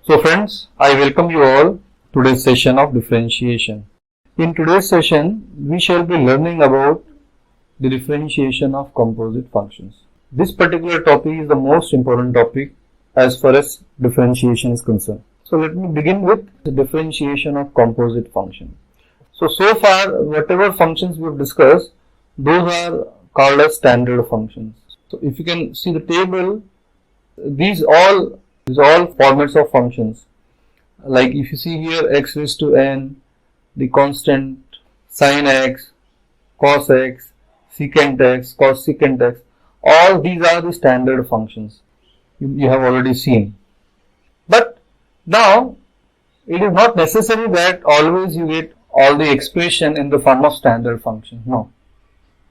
So friends, I welcome you all to today's session of differentiation. In today's session, we shall be learning about the differentiation of composite functions. This particular topic is the most important topic as far as differentiation is concerned. So let me begin with the differentiation of composite function. So far, whatever functions we have discussed, those are called as standard functions. So if you can see the table, these all formats of functions. Like if you see here x raised to n, the constant, sin x, cos x, secant x, cos secant x, all these are the standard functions you have already seen. But now it is not necessary that always you get all the expression in the form of standard function. No.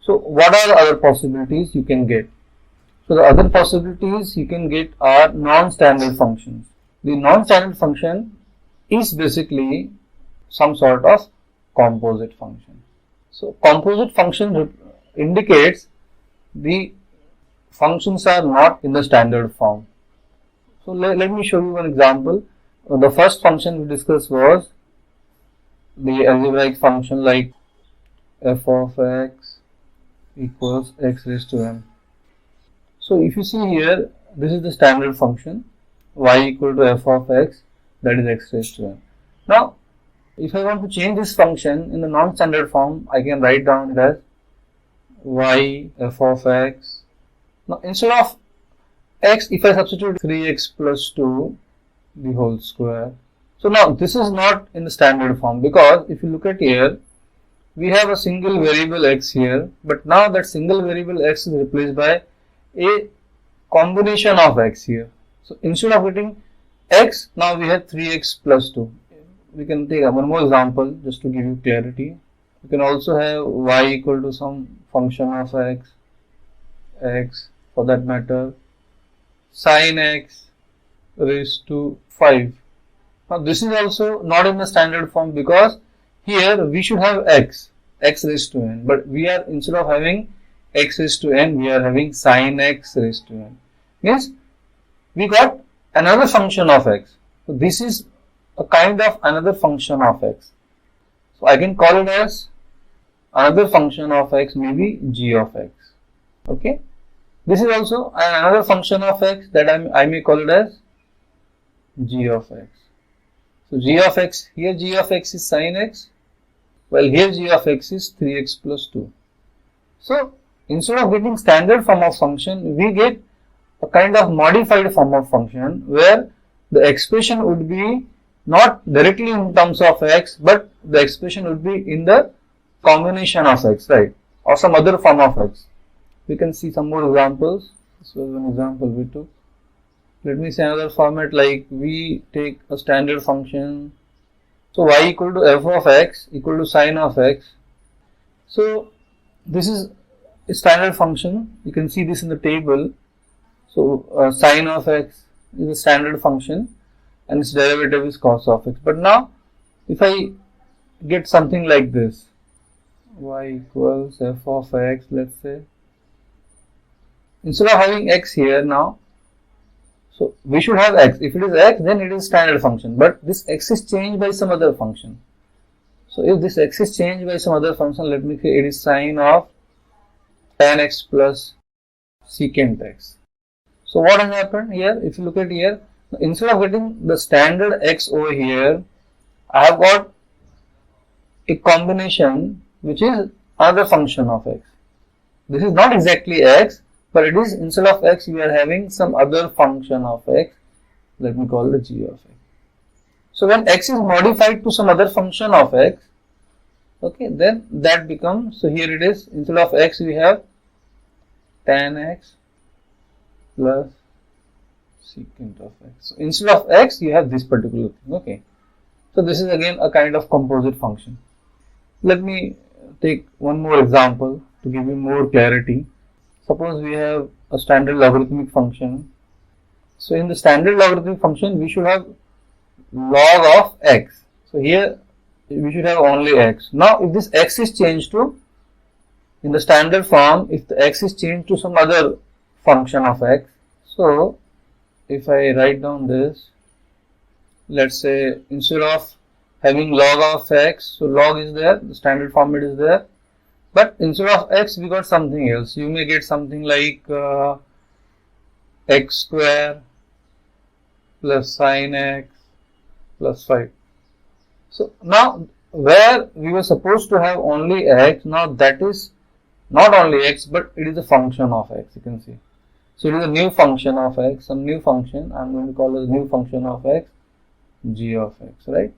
So what are the other possibilities you can get? So the other possibilities you can get are non-standard functions. The non-standard function is basically some sort of composite function. So composite function indicates the functions are not in the standard form. So let me show you one example. The first function we discussed was the algebraic function like f of x equals x raised to n. So if you see here, this is the standard function y equal to f of x, that is x raised to n. Now if I want to change this function in the non-standard form, I can write down it as y f of x. Now instead of x, if I substitute 3x plus 2 the whole square. So now this is not in the standard form, because if you look at here, we have a single variable x here, but now that single variable x is replaced by a combination of x here. So instead of getting x, now we have 3x plus 2. We can take one more example just to give you clarity. You can also have y equal to some function of x for that matter, sin x raised to 5. Now this is also not in the standard form, because here we should have x raised to n, but we are, instead of having x raised to n, we are having sin x raised to n. Means we got another function of x. So this is a kind of another function of x. So I can call it as another function of x, maybe g of x. Okay. This is also another function of x that I may call it as g of x. So g of x, here g of x is sin x, while here g of x is 3x plus 2. So instead of getting standard form of function, we get a kind of modified form of function where the expression would be not directly in terms of x, but the expression would be in the combination of x, right, or some other form of x. We can see some more examples. This was one example we took. Let me say another format, like we take a standard function. So y equal to f of x equal to sin of x. So this is a standard function. You can see this in the table. So sin of x is a standard function and its derivative is cos of x. But now if I get something like this, y equals f of x, let's say, instead of having x here now, so we should have x. If it is x, then it is standard function, but this x is changed by some other function. So if this x is changed by some other function, let me say it is sin of tan x plus secant x. So what has happened here? If you look at here, instead of getting the standard x over here, I have got a combination which is another function of x. This is not exactly x, but it is, instead of x, we are having some other function of x. Let me call it g of x. So when x is modified to some other function of x, okay, then that becomes, so here it is, instead of x we have tan x plus secant of x. So instead of x you have this particular thing. Okay, so this is again a kind of composite function. Let me take one more example to give you more clarity. Suppose we have a standard logarithmic function. So in the standard logarithmic function, we should have log of x. So here we should have only x. Now if this x is changed to, in the standard form, if the x is changed to some other function of x, so if I write down this, let's say instead of having log of x, so log is there, the standard format is there, but instead of x we got something else. You may get something like x square plus sin x plus 5. So now where we were supposed to have only x, now that is not only x but it is a function of x, you can see. So it is a new function of x, some new function, I am going to call it a new function of x, g of x, right.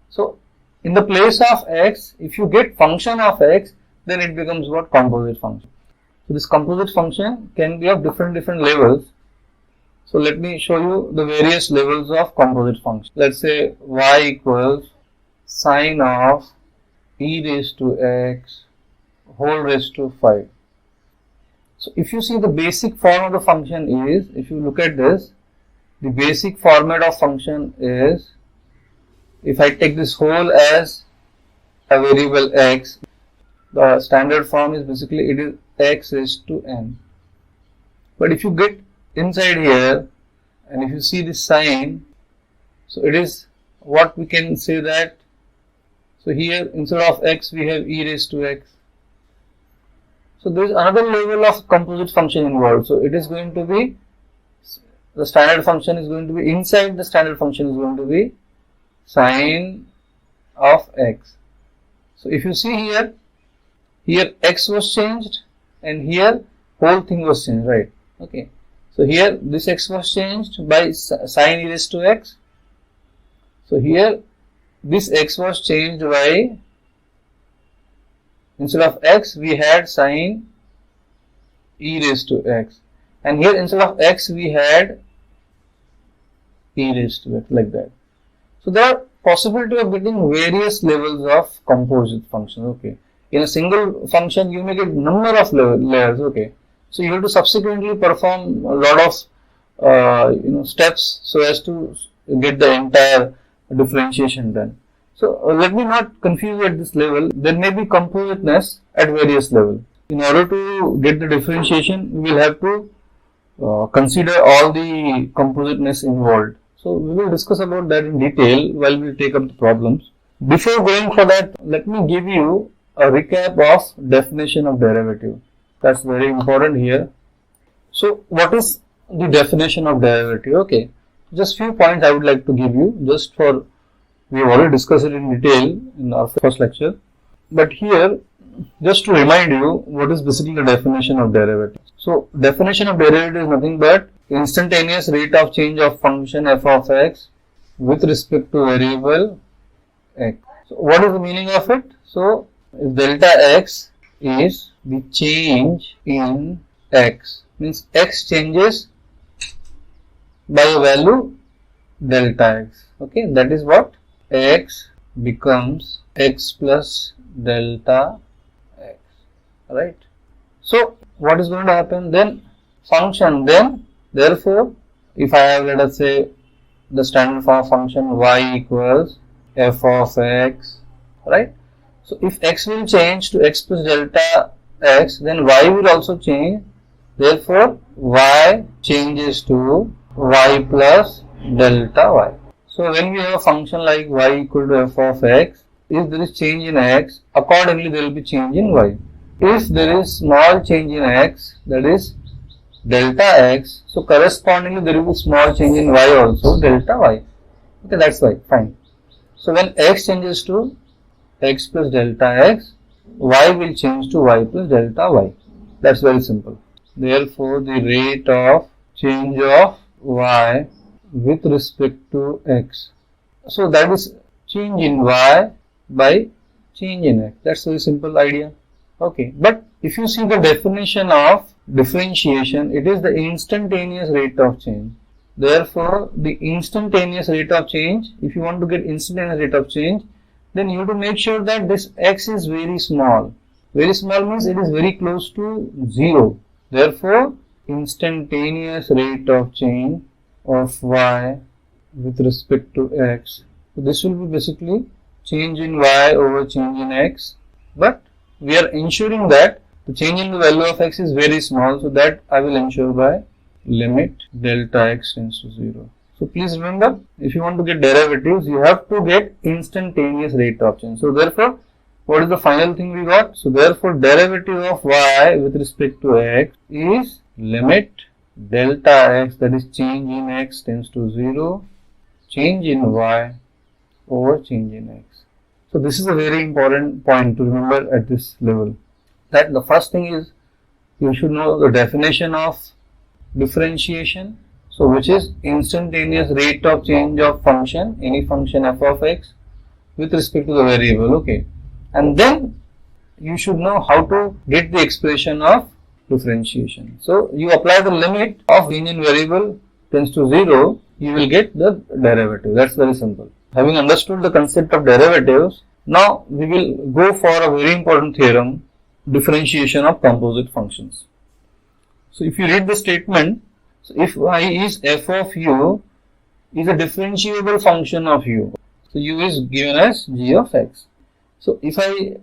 So in the place of x, if you get function of x, then it becomes what? Composite function. So this composite function can be of different levels. So let me show you the various levels of composite function. Let's say y equals sine of e raised to x whole raised to 5. So if you see the basic form of the function is, if you look at this, the basic format of function is, if I take this whole as a variable x, the standard form is basically it is x raised to n. But if you get inside here and if you see this sign, so it is what we can say that, so here instead of x we have e raised to x. So there is another level of composite function involved. So it is going to be, the standard function is going to be, inside the standard function is going to be sine of x. So if you see here, here x was changed and here whole thing was changed, right? Okay. So here this x was changed by sine e raised to x. So here this x was changed by, instead of x we had sine e raised to x, and here instead of x we had e raised to x, like that. So there are possibility of getting various levels of composite functions. Okay, in a single function you may get number of layers. Okay, so you have to subsequently perform a lot of steps so as to get the entire differentiation done. So let me not confuse at this level. There may be compositeness at various levels. In order to get the differentiation, we will have to consider all the compositeness involved. So we will discuss about that in detail while we take up the problems. Before going for that, let me give you a recap of definition of derivative. That's very important here. So what is the definition of derivative? Okay, just few points I would like to give you, just for, we have already discussed it in detail in our first lecture, but here just to remind you what is basically the definition of derivative. So definition of derivative is nothing but instantaneous rate of change of function f of x with respect to variable x. So what is the meaning of it? So if delta x is the change in x, means x changes by a value delta x. Okay, that is what x becomes x plus delta x, right? So what is going to happen then? Function then, therefore if I have, let us say, the standard form of function y equals f of x, right? So if x will change to x plus delta x, then y will also change, therefore y changes to y plus delta y. So when we have a function like y equal to f of x, if there is change in x, accordingly there will be change in y. If there is small change in x, that is delta x, so correspondingly there will be small change in y also, delta y. Okay, that's why, fine. So when x changes to x plus delta x, y will change to y plus delta y. That's very simple. Therefore the rate of change of y with respect to x, so that is change in y by change in x. That's a very simple idea. Okay, but if you see the definition of differentiation, it is the instantaneous rate of change. Therefore the instantaneous rate of change, if you want to get instantaneous rate of change, then you have to make sure that this x is very small. Very small means it is very close to 0. Therefore instantaneous rate of change of y with respect to x. So this will be basically change in y over change in x, but we are ensuring that the change in the value of x is very small, so that I will ensure by limit delta x tends to 0. So please remember, if you want to get derivatives, you have to get instantaneous rate of change. So therefore, what is the final thing we got? So therefore, derivative of y with respect to x is limit delta x, that is change in x tends to 0, change in y over change in x. So this is a very important point to remember at this level. That the first thing is, you should know the definition of differentiation. So which is instantaneous rate of change of function, any function f of x with respect to the variable, okay. And then you should know how to get the expression of differentiation. So you apply the limit of union variable tends to 0, you will get the derivative. That's very simple. Having understood the concept of derivatives, now we will go for a very important theorem, differentiation of composite functions. So if you read the statement, so if y is f of u is a differentiable function of u, so u is given as g of x. So if I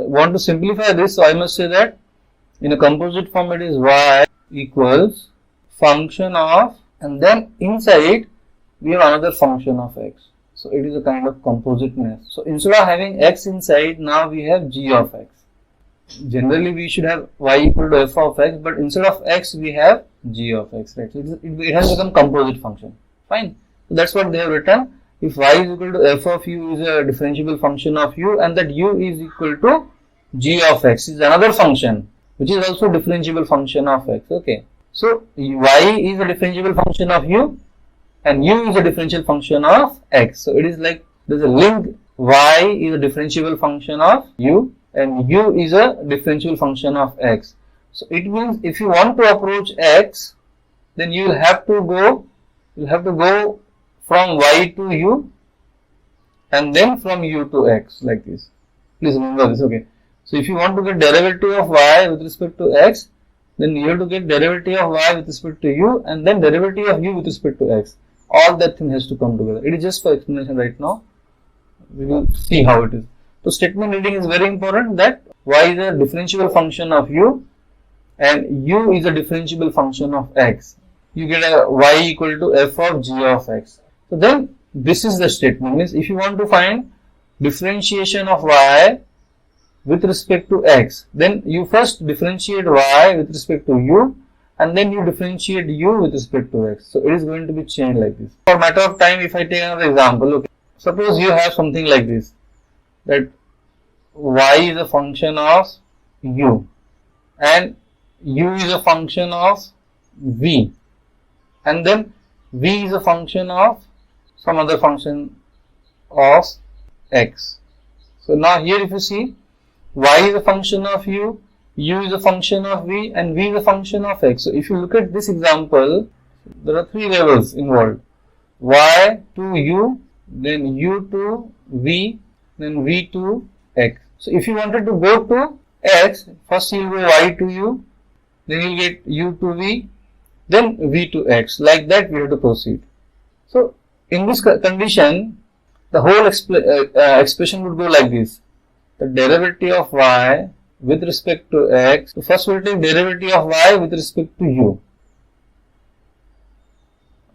want to simplify this, so I must say that in a composite form it is y equals function of, and then inside we have another function of x. So it is a kind of compositeness. So instead of having x inside, now we have g of x. Generally we should have y equal to f of x, but instead of x we have g of x, right? So it has become composite function. Fine. So that's what they have written. If y is equal to f of u is a differentiable function of u, and that u is equal to g of x is another function which is also differentiable function of x, okay. So y is a differentiable function of u and u is a differential function of x. So it is like there is a link, y is a differentiable function of u and u is a differential function of x. So it means if you want to approach x, then you will have to go from y to u and then from u to x, like this. Please remember this, okay. So if you want to get derivative of y with respect to x, then you have to get derivative of y with respect to u and then derivative of u with respect to x. All that thing has to come together. It is just for explanation right now. We will see how it is. So statement reading is very important, that y is a differentiable function of u and u is a differentiable function of x. You get a y equal to f of g of x. So then this is the statement. Means if you want to find differentiation of y with respect to x, then you first differentiate y with respect to u and then you differentiate u with respect to x. So it is going to be changed like this. For matter of time, if I take another example, okay, suppose you have something like this, that y is a function of u and u is a function of v, and then v is a function of some other function of x. So now here if you see, y is a function of u is a function of v and v is a function of x. So if you look at this example, there are three levels involved: y to u, then u to v, then v to x. So if you wanted to go to x, first you will go y to u, then you will get u to v, then v to x. Like that we have to proceed. So in this condition, the whole expression would go like this: the derivative of y with respect to x. So first we will take derivative of y with respect to u,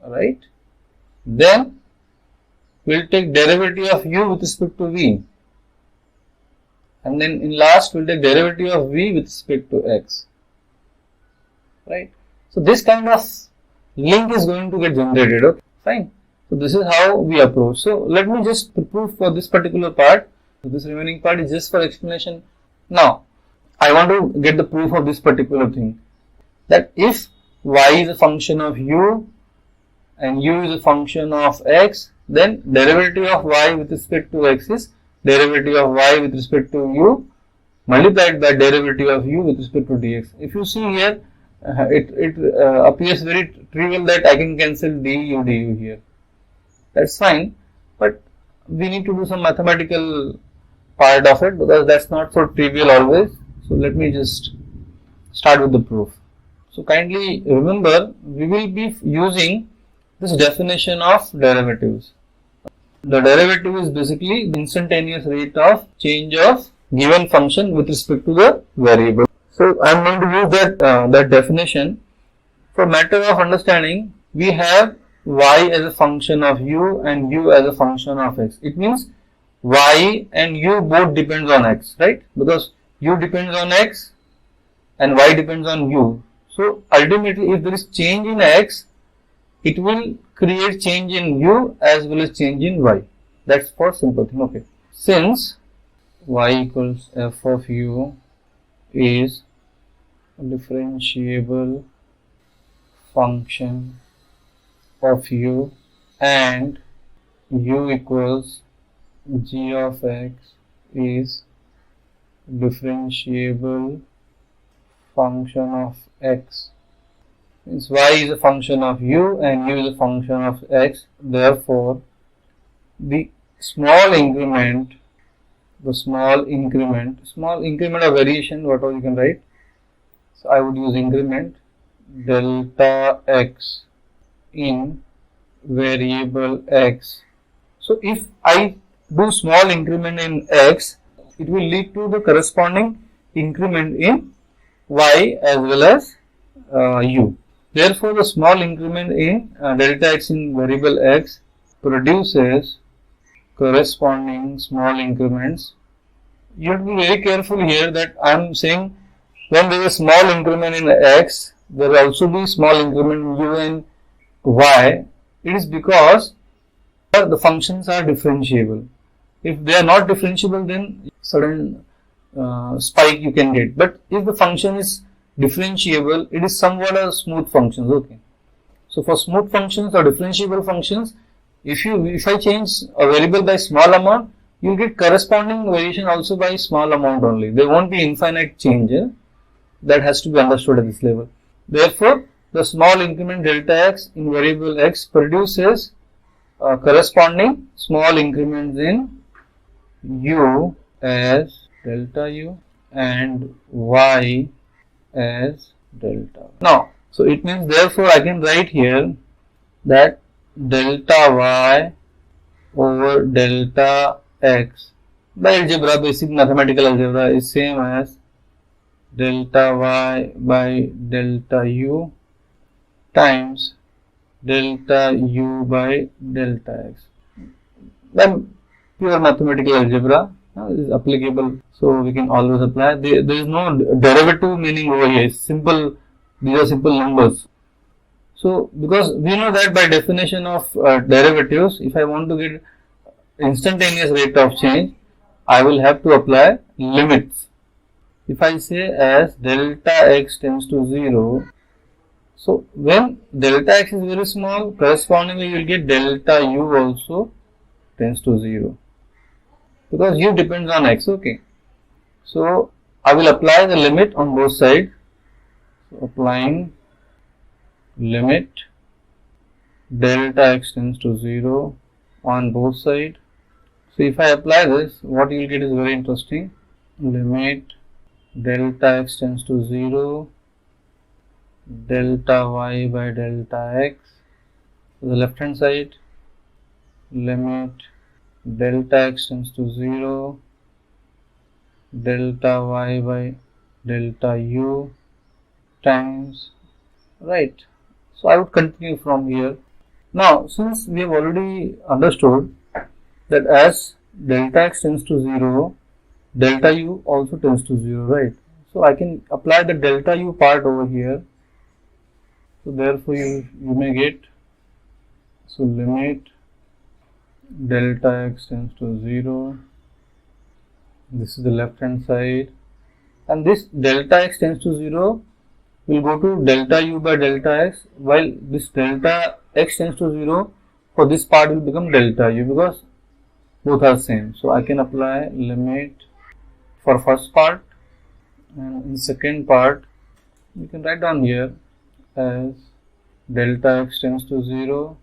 right? Then we will take derivative of u with respect to v, and then in last we will take derivative of v with respect to x, right? So this kind of link is going to get generated, okay, fine. So this is how we approach. So let me just prove for this particular part. So this remaining part is just for explanation. Now I want to get the proof of this particular thing, that if y is a function of u and u is a function of x, then derivative of y with respect to x is derivative of y with respect to u multiplied by derivative of u with respect to dx. If you see here, it appears very trivial that I can cancel du here. That's fine, but we need to do some mathematical part of it, because that's not so trivial always. So let me just start with the proof. So kindly remember, we will be using this definition of derivatives. The derivative is basically the instantaneous rate of change of given function with respect to the variable. So I am going to use that definition. For matter of understanding, we have y as a function of u and u as a function of x. It means y and u both depends on x, right? Because u depends on x and y depends on u. So ultimately, if there is change in x, it will create change in u as well as change in y. That's for simple thing. Okay. Since y equals f of u is a differentiable function of u and u equals g of x is differentiable function of x, means y is a function of u and u is a function of x. Therefore, the small increment of variation, whatever you can write. So I would use increment delta x in variable x. So if I do small increment in x, it will lead to the corresponding increment in y as well as u. Therefore, the small increment in delta x in variable x produces corresponding small increments. You have to be very careful here that I am saying when there is a small increment in x, there will also be small increment in u and y. It is because the functions are differentiable. If they are not differentiable, then sudden spike you can get. But if the function is differentiable, it is somewhat a smooth function. Okay. So for smooth functions or differentiable functions, if I change a variable by small amount, you will get corresponding variation also by small amount only. There won't be infinite change. That has to be understood at this level. Therefore, the small increment delta x in variable x produces corresponding small increments in u as delta u and y as delta. Now, so it means therefore I can write here that delta y over delta x by algebra, basic mathematical algebra, is same as delta y by delta u times delta u by delta x. Then pure mathematical algebra is applicable, so we can always apply. There is no derivative meaning over here. It's simple. These are simple numbers. So because we know that by definition of derivatives, if I want to get instantaneous rate of change, I will have to apply limits. If I say as delta x tends to 0, so when delta x is very small, correspondingly you will get delta u also tends to 0, because u depends on x. Okay. So I will apply the limit on both sides. So applying limit delta x tends to 0 on both sides. So if I apply this, what you will get is very interesting. Limit delta x tends to 0, delta y by delta x. So the left hand side, limit delta x tends to 0, delta y by delta u times, right. So I would continue from here. Now, since we have already understood that as delta x tends to 0, delta u also tends to 0, right. So I can apply the delta u part over here. So therefore you may get, so limit delta x tends to 0, this is the left hand side, and this delta x tends to 0 will go to delta u by delta x, while this delta x tends to 0, for this part will become delta u, because both are same. So I can apply limit for first part, and in second part you can write down here as delta x tends to 0,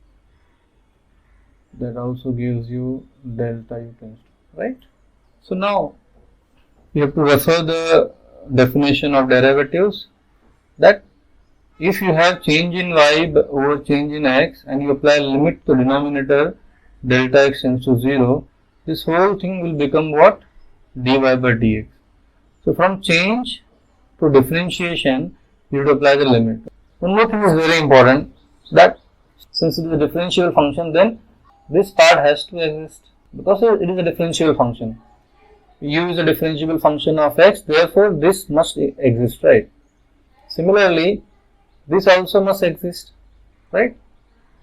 that also gives you delta u tends to, right. So now you have to refer the definition of derivatives, that if you have change in y over change in x and you apply limit to denominator delta x tends to 0, this whole thing will become what? Dy by dx. So from change to differentiation, you have to apply the limit. One more thing is very important, that Since it is a differentiable function, then this part has to exist because it is a differentiable function. U is a differentiable function of x, therefore this must exist, right? Similarly, this also must exist, right?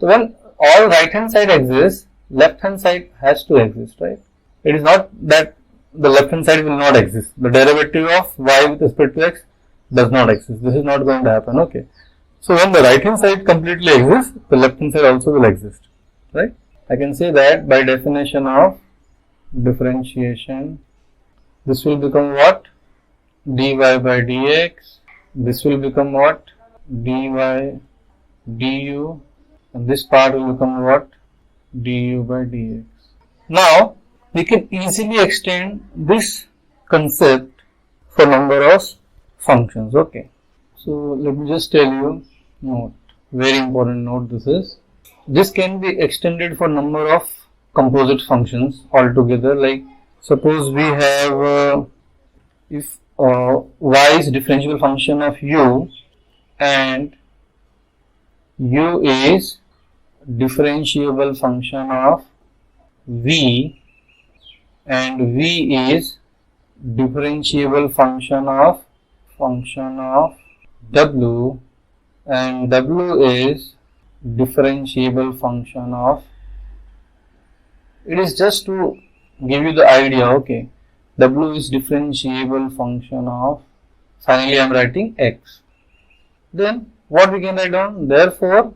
So when all right hand side exists, left hand side has to exist, right? It is not that the left hand side will not exist. The derivative of y with respect to x does not exist. This is not going to happen, okay? So when the right hand side completely exists, the left hand side also will exist, right? I can say that by definition of differentiation, this will become what? Dy by dx. This will become what? Dy du. And this part will become what? Du by dx. Now, we can easily extend this concept for number of functions, okay? So, let me just tell you, note, very important note this is. This can be extended for number of composite functions altogether. Like, suppose we have, if y is differentiable function of u and u is differentiable function of v and v is differentiable function of w and w is differentiable function of, it is just to give you the idea, okay, w is differentiable function of, finally I am writing x. Then what we can write down? Therefore,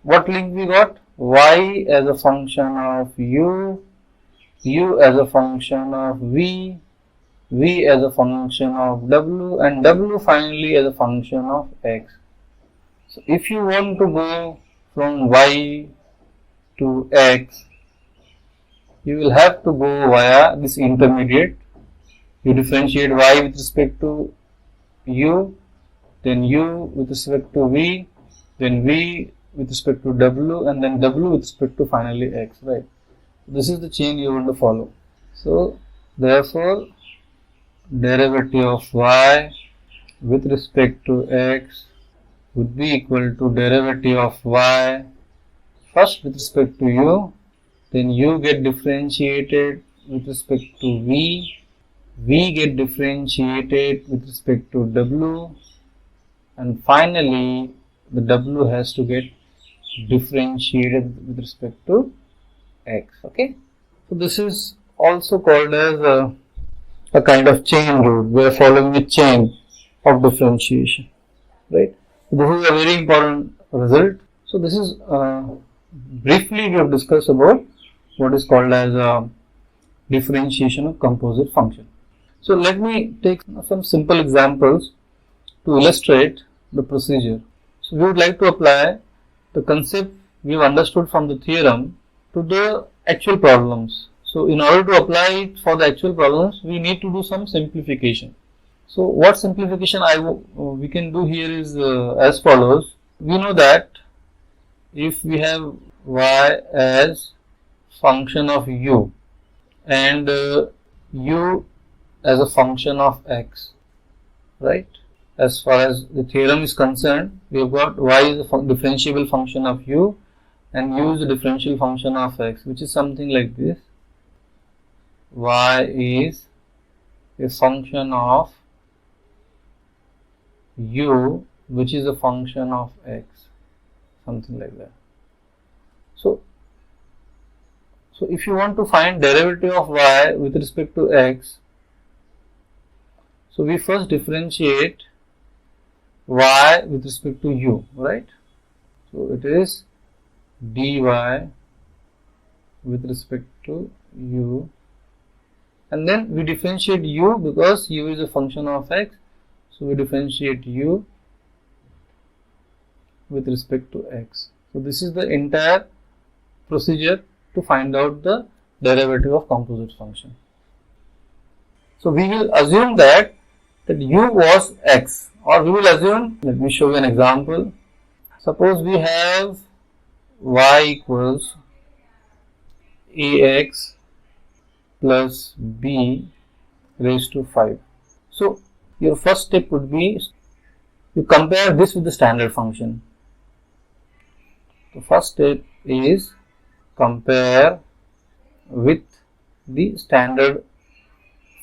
what link we got? Y as a function of u, u as a function of v, v as a function of w, and w finally as a function of x. So if you want to go from y to x, you will have to go via this intermediate. You differentiate y with respect to u, then u with respect to v, then v with respect to w, and then w with respect to finally x, right? This is the chain you want to follow. So therefore, derivative of y with respect to x would be equal to derivative of y first with respect to u, then u get differentiated with respect to v, v get differentiated with respect to w, and finally the w has to get differentiated with respect to x, okay? So this is also called as a kind of chain rule. We are following a chain of differentiation, right? So this is a very important result. So this is briefly we have discussed about what is called as differentiation of composite function. So let me take some simple examples to illustrate the procedure. So we would like to apply the concept we have understood from the theorem to the actual problems. So in order to apply it for the actual problems, we need to do some simplification. So what simplification we can do here is as follows. We know that if we have y as function of u and u as a function of x, right? As far as the theorem is concerned, we have got y is a differentiable function of u and u is a differential function of x, which is something like this. Y is a function of u which is a function of x, something like that. So if you want to find derivative of y with respect to x, so we first differentiate y with respect to u, right? So it is dy with respect to u, and then we differentiate u because u is a function of x, so we differentiate u with respect to x. So this is the entire procedure to find out the derivative of composite function. So we will assume that u was x, or we will assume, let me show you an example. Suppose we have y equals ax plus b raised to 5. So your first step would be you compare this with the standard function. The first step is compare with the standard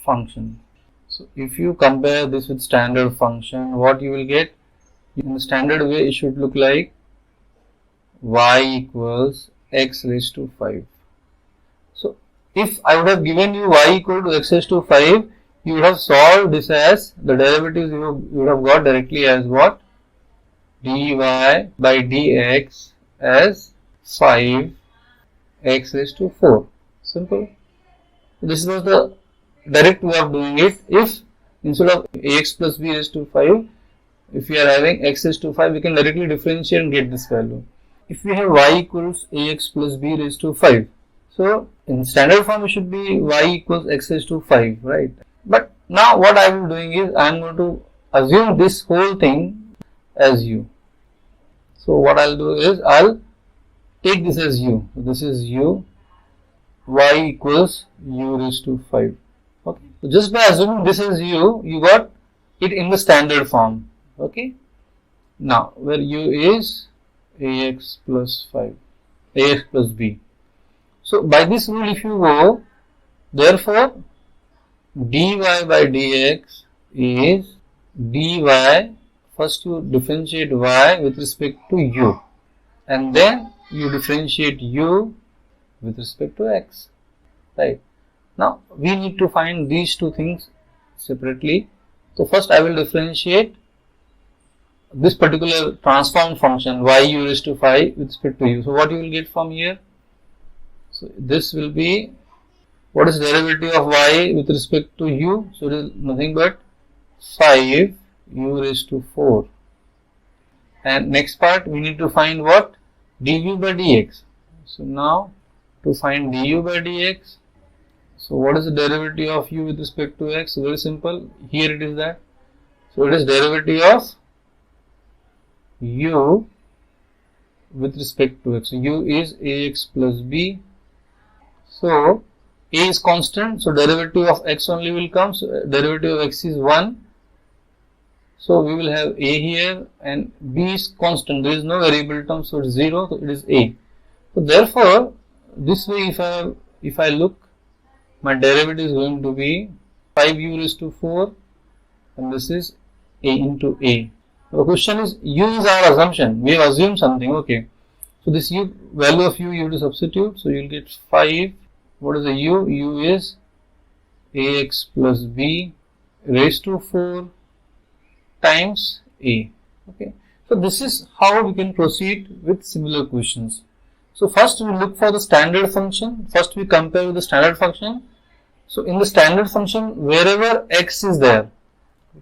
function. So if you compare this with standard function, what you will get? In the standard way, it should look like y equals x raised to 5. So if I would have given you y equal to x raised to 5, you would have solved this as the derivatives you would have got directly as what? Dy by dx as 5 x raised to 4. Simple. This was the direct way of doing it. If instead of ax plus b raised to 5, if we are having x raised to 5, we can directly differentiate and get this value. If we have y equals ax plus b raised to 5, so in standard form it should be y equals x raised to 5, right? But now what I am doing is I am going to assume this whole thing as u. So what I'll do is I'll take this as u. So this is u, y equals u raised to 5. Okay. So just by assuming this as u, you got it in the standard form. Okay. Now where u is ax plus 5, ax plus b. So by this rule if you go, therefore dy by dx is dy, first you differentiate y with respect to u and then you differentiate u with respect to x, right? Now we need to find these two things separately. So first I will differentiate this particular transformed function y u raised to 5 with respect to u. So what you will get from here? So this will be, what is derivative of y with respect to u? So it is nothing but 5 u raised to 4. And next part we need to find what? Du by dx. So now to find du by dx, so what is the derivative of u with respect to x? Very simple. Here it is that. So it is derivative of u with respect to x. So u is ax plus b. So a is constant, so derivative of x only will come. So derivative of x is 1. So we will have a here and b is constant. There is no variable term, so it is 0. So it is a. So therefore, this way if I look, my derivative is going to be 5 u raised to 4 and this is a into a. The question is, u is our assumption. We have assumed something. Okay. So this u, value of u you have to substitute. So you will get 5. What is the u? U is ax plus b raised to 4 times a. Okay. So this is how we can proceed with similar questions. So first we look for the standard function. First we compare with the standard function. So in the standard function, wherever x is there,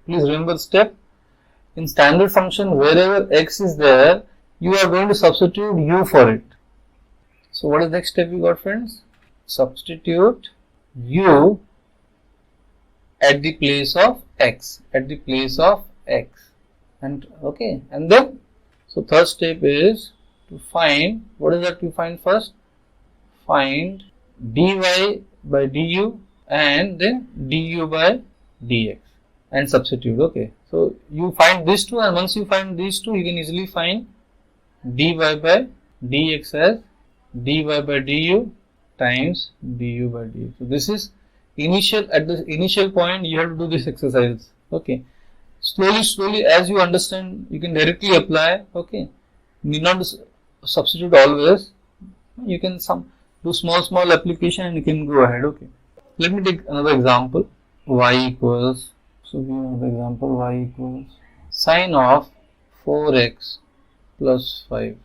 please remember the step. In standard function, wherever x is there, you are going to substitute u for it. So what is the next step we got, friends? Substitute u at the place of x, at the place of x. And okay, and then, so third step is to find, what is that you find first? Find dy by du and then du by dx and substitute. Okay, so you find these two, and once you find these two, you can easily find dy by dx as dy by du times du by dx. So this is initial, at the initial point you have to do this exercise. Okay, slowly as you understand, you can directly apply. Okay, need not substitute always. You can do small application and you can go ahead. Okay, let me take another example. Y equals, so we have another example, y equals sine of 4x plus 5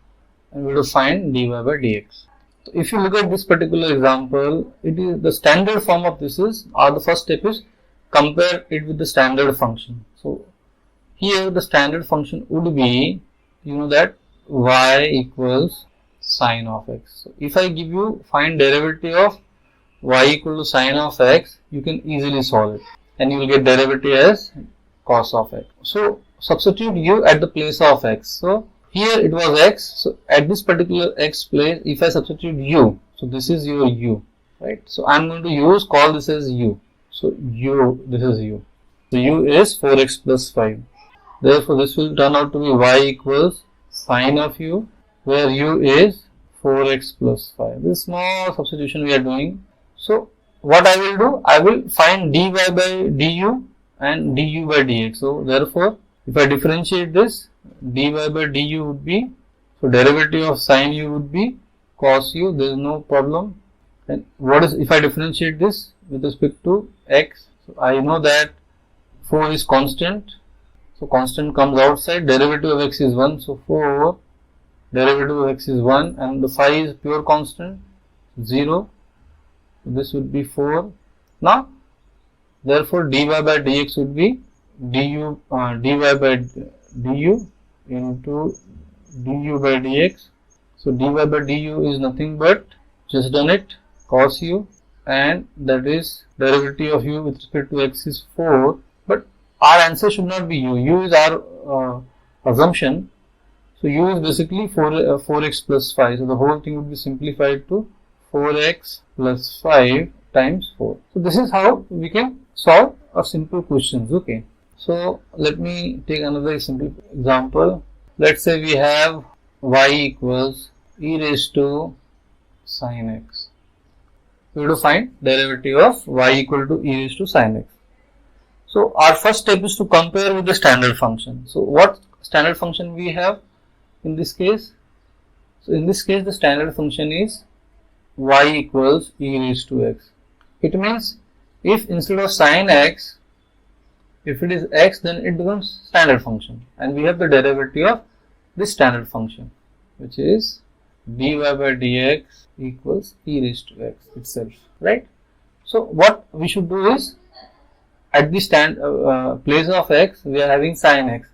and we will find dy by dx. So if you look at this particular example, it is the standard form of this is, or the first step is compare it with the standard function. So here the standard function would be, you know that y equals sine of x. So if I give you find derivative of y equal to sine of x, you can easily solve it and you will get derivative as cos of x. So substitute u at the place of x. So here it was x, so at this particular x place, if I substitute u, so this is your u, right? So I am going to call this as u. So u, this is u. So u is 4x plus 5. Therefore this will turn out to be y equals sine of u where u is 4x plus 5. This small substitution we are doing. So what I will do, I will find dy by du and du by dx. So therefore, if I differentiate this, dy by du would be, so derivative of sine u would be cos u. There is no problem. And what is, if I differentiate this with respect to x, so I know that 4 is constant. So constant comes outside, derivative of x is 1. So 4, derivative of x is 1 and the phi is pure constant, 0. So this would be 4. Now, therefore dy by dx would be dy by du into du by dx. So dy by du is nothing but, just done it, cos u, and that is derivative of u with respect to x is 4. But our answer should not be u. U is our assumption. So u is basically 4x plus 5. So the whole thing would be simplified to 4x plus 5 times 4. So this is how we can solve a simple questions. Okay. So let me take another simple example. Let's say we have y equals e raised to sin x. We have to find derivative of y equal to e raised to sin x. So our first step is to compare with the standard function. So what standard function we have in this case? So in this case the standard function is y equals e raised to x. It means if instead of sin x, if it is x, then it becomes standard function, and we have the derivative of this standard function, which is dy by dx equals e raised to x itself, right? So what we should do is, at the place of x we are having sin x.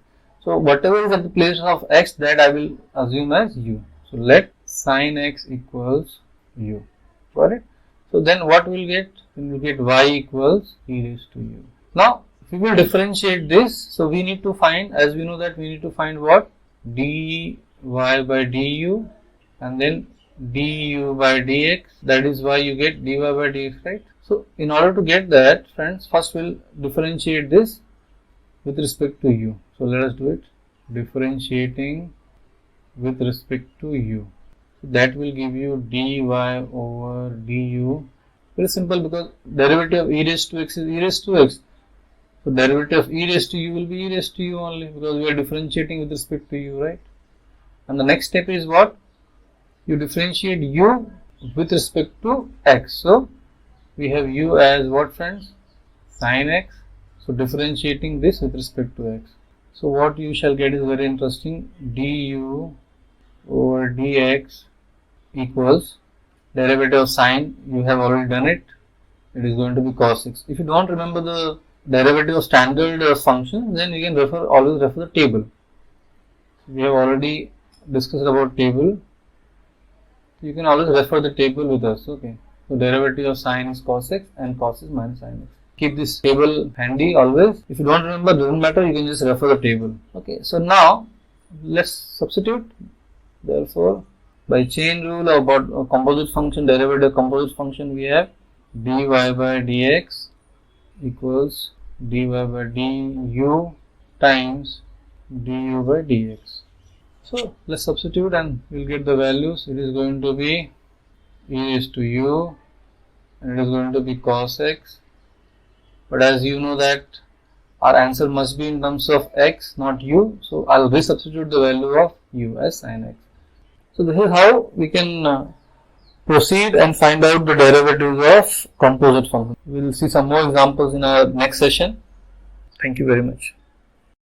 So whatever is at the place of x, that I will assume as u. So let sin x equals u. Got it? So then what we will get? We will get y equals e raised to u. Now if we will differentiate this, so we need to find, as we know that we need to find what? Dy by du and then du by dx, that is why you get dy by dx, right? So in order to get that, friends, first we'll differentiate this with respect to u. So let us do it. Differentiating with respect to u. So that will give you dy over du. Very simple, because derivative of e raised to x is e raised to x. So derivative of e raised to u will be e raised to u only, because we are differentiating with respect to u, right? And the next step is what? You differentiate u with respect to x. So we have u as what, friends? Sin x. So differentiating this with respect to x. So what you shall get is very interesting. Du over dx equals derivative of sine. You have already done it. It is going to be cos x. If you don't remember the derivative of standard function, then you can always refer the table. We have already discussed about table. You can always refer the table with us. Okay. So derivative of sine is cos x and cos is minus sin x. Keep this table handy always. If you don't remember, doesn't matter, you can just refer the table. Okay. So now let's substitute. Therefore, by chain rule about a composite function, derivative of composite function, we have dy by dx equals dy by du times du by dx. So let's substitute and we'll get the values. It is going to be e raised to u and it is going to be cos x. But as you know that our answer must be in terms of x, not u. So I'll resubstitute the value of u as sin x. So this is how we can proceed and find out the derivatives of composite function. We will see some more examples in our next session. Thank you very much.